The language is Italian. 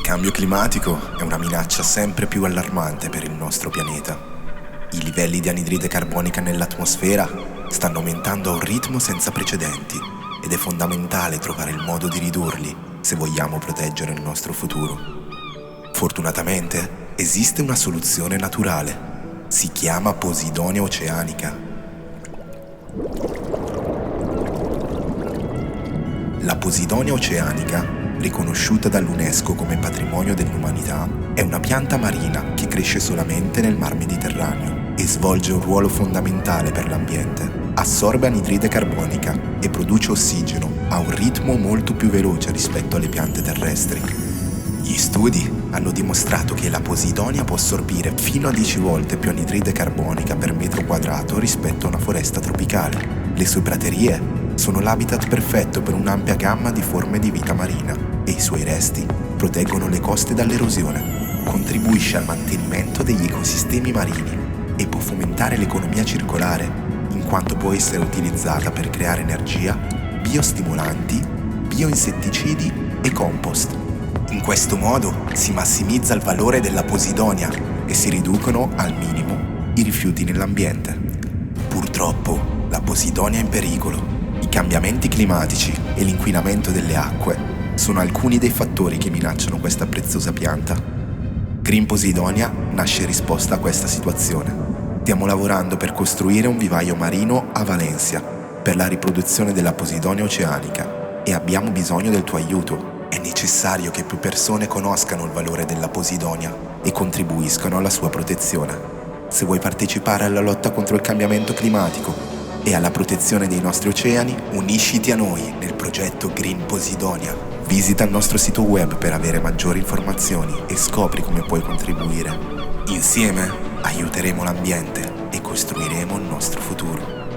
cambio climatico è una minaccia sempre più allarmante per il nostro pianeta. I livelli di anidride carbonica nell'atmosfera stanno aumentando a un ritmo senza precedenti ed è fondamentale trovare il modo di ridurli se vogliamo proteggere il nostro futuro. Fortunatamente esiste una soluzione naturale. Si chiama Posidonia oceanica. La Posidonia oceanica, riconosciuta dall'UNESCO come patrimonio dell'umanità, è una pianta marina che cresce solamente nel Mar Mediterraneo e svolge un ruolo fondamentale per l'ambiente. Assorbe anidride carbonica e produce ossigeno a un ritmo molto più veloce rispetto alle piante terrestri. Gli studi hanno dimostrato che la Posidonia può assorbire fino a 10 volte più anidride carbonica per metro quadrato rispetto a una foresta tropicale. Le sue praterie sono l'habitat perfetto per un'ampia gamma di forme di vita marina e i suoi resti proteggono le coste dall'erosione. Contribuisce al mantenimento degli ecosistemi marini e può fomentare l'economia circolare, in quanto può essere utilizzata per creare energia, biostimolanti, bioinsetticidi e compost. In questo modo si massimizza il valore della Posidonia e si riducono al minimo i rifiuti nell'ambiente. Purtroppo la Posidonia è in pericolo. I cambiamenti climatici e l'inquinamento delle acque sono alcuni dei fattori che minacciano questa preziosa pianta. Green Posidonia nasce in risposta a questa situazione. Stiamo lavorando per costruire un vivaio marino a Valencia per la riproduzione della Posidonia oceanica e abbiamo bisogno del tuo aiuto. È necessario che più persone conoscano il valore della Posidonia e contribuiscano alla sua protezione. Se vuoi partecipare alla lotta contro il cambiamento climatico e alla protezione dei nostri oceani, unisciti a noi nel progetto Green Posidonia. Visita il nostro sito web per avere maggiori informazioni e scopri come puoi contribuire. Insieme aiuteremo l'ambiente e costruiremo il nostro futuro.